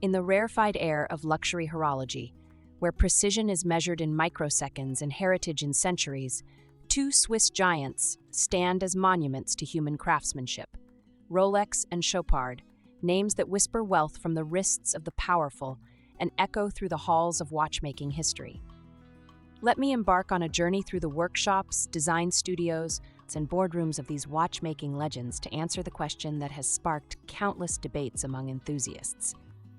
In the rarefied air of luxury horology, where precision is measured in microseconds and heritage in centuries, two Swiss giants stand as monuments to human craftsmanship: Rolex and Chopard, names that whisper wealth from the wrists of the powerful and echo through the halls of watchmaking history. Let me embark on a journey through the workshops, design studios, and boardrooms of these watchmaking legends to answer the question that has sparked countless debates among enthusiasts: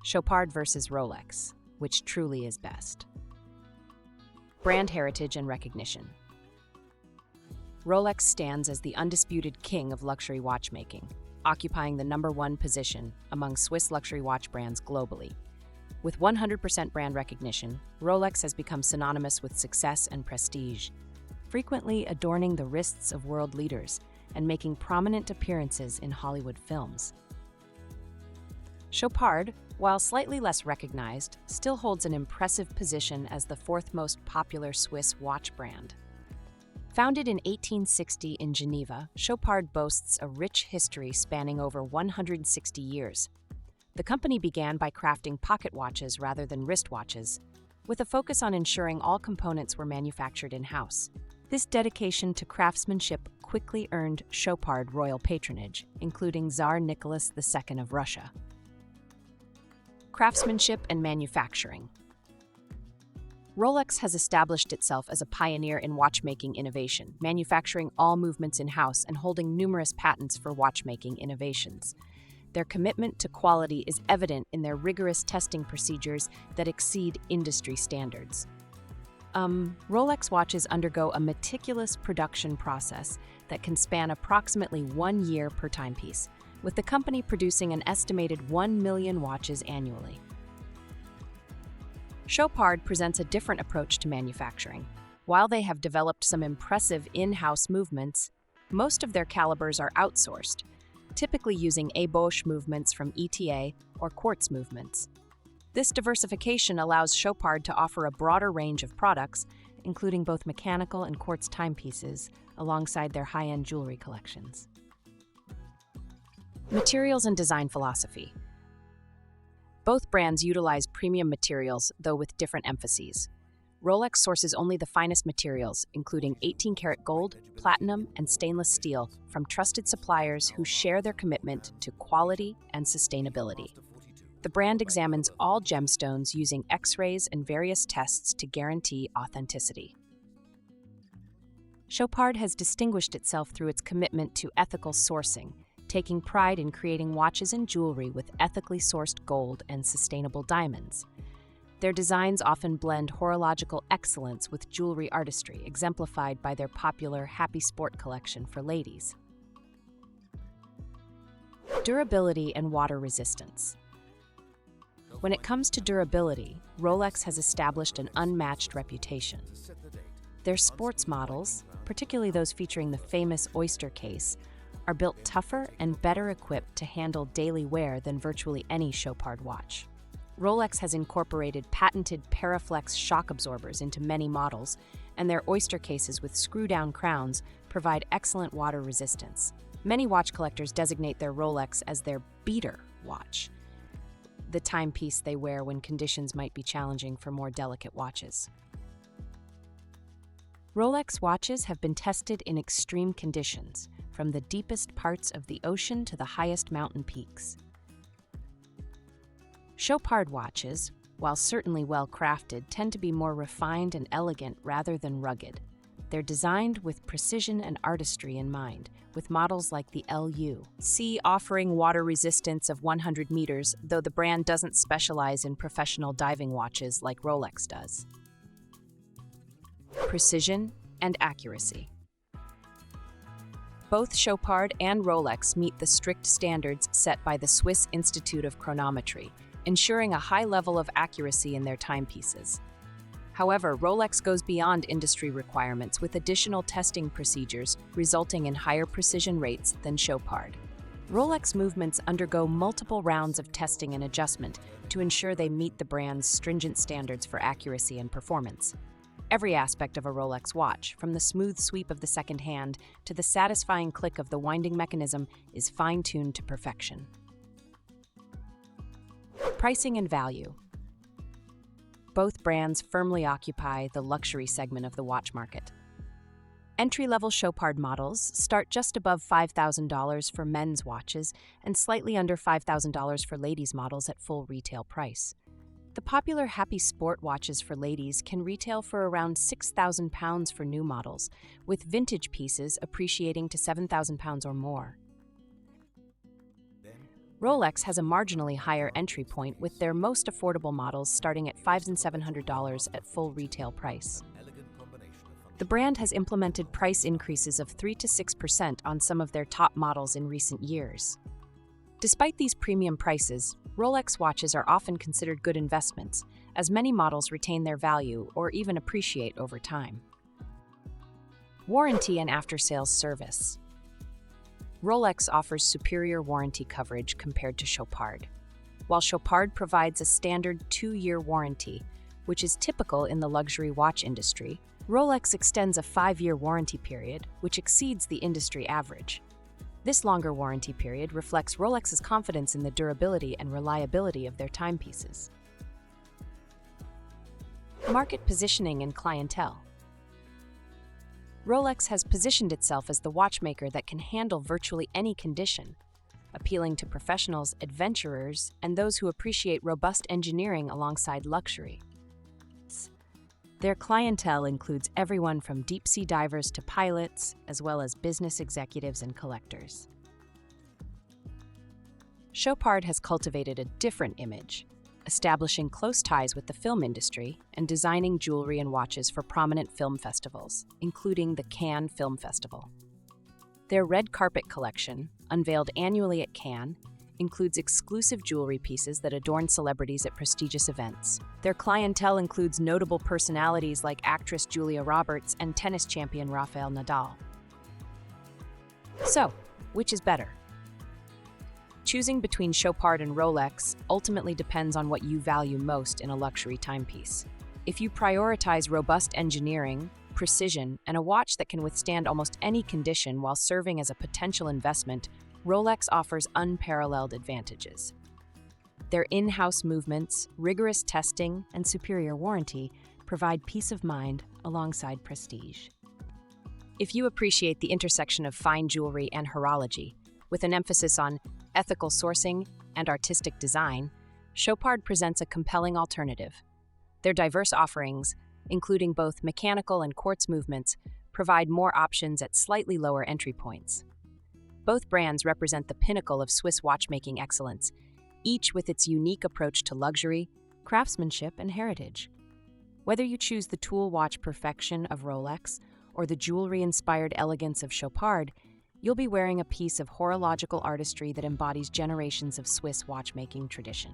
Chopard versus Rolex, which truly is best? Brand heritage and recognition. Rolex stands as the undisputed king of luxury watchmaking, occupying the #1 position among Swiss luxury watch brands globally. With 100% brand recognition, Rolex has become synonymous with success and prestige, frequently adorning the wrists of world leaders and making prominent appearances in Hollywood films. Chopard, while slightly less recognized, still holds an impressive position as the fourth most popular Swiss watch brand. Founded in 1860 in Geneva, Chopard boasts a rich history spanning over 160 years. The company began by crafting pocket watches rather than wristwatches, with a focus on ensuring all components were manufactured in-house. This dedication to craftsmanship quickly earned Chopard royal patronage, including Tsar Nicholas II of Russia. Craftsmanship and Manufacturing. Rolex has established itself as a pioneer in watchmaking innovation, manufacturing all movements in-house and holding numerous patents for watchmaking innovations. Their commitment to quality is evident in their rigorous testing procedures that exceed industry standards. Rolex watches undergo a meticulous production process that can span approximately 1 year per timepiece, with the company producing an estimated 1 million watches annually. Chopard presents a different approach to manufacturing. While they have developed some impressive in-house movements, most of their calibers are outsourced, typically using ébauche movements from ETA or quartz movements. This diversification allows Chopard to offer a broader range of products, including both mechanical and quartz timepieces, alongside their high-end jewelry collections. Materials and design philosophy. Both brands utilize premium materials, though with different emphases. Rolex sources only the finest materials, including 18-karat gold, platinum, and stainless steel, from trusted suppliers who share their commitment to quality and sustainability. The brand examines all gemstones using X-rays and various tests to guarantee authenticity. Chopard has distinguished itself through its commitment to ethical sourcing, taking pride in creating watches and jewelry with ethically sourced gold and sustainable diamonds. Their designs often blend horological excellence with jewelry artistry, exemplified by their popular Happy Sport collection for ladies. Durability and water resistance. When it comes to durability, Rolex has established an unmatched reputation. Their sports models, particularly those featuring the famous oyster case, are built tougher and better equipped to handle daily wear than virtually any Chopard watch. Rolex has incorporated patented Paraflex shock absorbers into many models, and their oyster cases with screw-down crowns provide excellent water resistance. Many watch collectors designate their Rolex as their beater watch, the timepiece they wear when conditions might be challenging for more delicate watches. Rolex watches have been tested in extreme conditions, from the deepest parts of the ocean to the highest mountain peaks. Chopard watches, while certainly well-crafted, tend to be more refined and elegant rather than rugged. They're designed with precision and artistry in mind, with models like the LU-C offering water resistance of 100 meters, though the brand doesn't specialize in professional diving watches like Rolex does. Precision and accuracy. Both Chopard and Rolex meet the strict standards set by the Swiss Institute of Chronometry, ensuring a high level of accuracy in their timepieces. However, Rolex goes beyond industry requirements with additional testing procedures, resulting in higher precision rates than Chopard. Rolex movements undergo multiple rounds of testing and adjustment to ensure they meet the brand's stringent standards for accuracy and performance. Every aspect of a Rolex watch, from the smooth sweep of the second hand to the satisfying click of the winding mechanism, is fine-tuned to perfection. Pricing and value. Both brands firmly occupy the luxury segment of the watch market. Entry-level Chopard models start just above $5,000 for men's watches and slightly under $5,000 for ladies' models at full retail price. The popular Happy Sport watches for ladies can retail for around £6,000 for new models, with vintage pieces appreciating to £7,000 or more. Rolex has a marginally higher entry point, with their most affordable models starting at $5,700 at full retail price. The brand has implemented price increases of 3 to 6% on some of their top models in recent years. Despite these premium prices, Rolex watches are often considered good investments, as many models retain their value or even appreciate over time. Warranty and after-sales service. Rolex offers superior warranty coverage compared to Chopard. While Chopard provides a standard 2-year warranty, which is typical in the luxury watch industry, Rolex extends a 5-year warranty period, which exceeds the industry average. This longer warranty period reflects Rolex's confidence in the durability and reliability of their timepieces. Market positioning and clientele. Rolex has positioned itself as the watchmaker that can handle virtually any condition, appealing to professionals, adventurers, and those who appreciate robust engineering alongside luxury. Their clientele includes everyone from deep-sea divers to pilots, as well as business executives and collectors. Chopard has cultivated a different image, establishing close ties with the film industry and designing jewelry and watches for prominent film festivals, including the Cannes Film Festival. Their red carpet collection, unveiled annually at Cannes, includes exclusive jewelry pieces that adorn celebrities at prestigious events. Their clientele includes notable personalities like actress Julia Roberts and tennis champion Rafael Nadal. So, which is better? Choosing between Chopard and Rolex ultimately depends on what you value most in a luxury timepiece. If you prioritize robust engineering, precision, and a watch that can withstand almost any condition while serving as a potential investment, Rolex offers unparalleled advantages. Their in-house movements, rigorous testing, and superior warranty provide peace of mind alongside prestige. If you appreciate the intersection of fine jewelry and horology, with an emphasis on ethical sourcing and artistic design, Chopard presents a compelling alternative. Their diverse offerings, including both mechanical and quartz movements, provide more options at slightly lower entry points. Both brands represent the pinnacle of Swiss watchmaking excellence, each with its unique approach to luxury, craftsmanship, and heritage. Whether you choose the tool watch perfection of Rolex or the jewelry-inspired elegance of Chopard, you'll be wearing a piece of horological artistry that embodies generations of Swiss watchmaking tradition.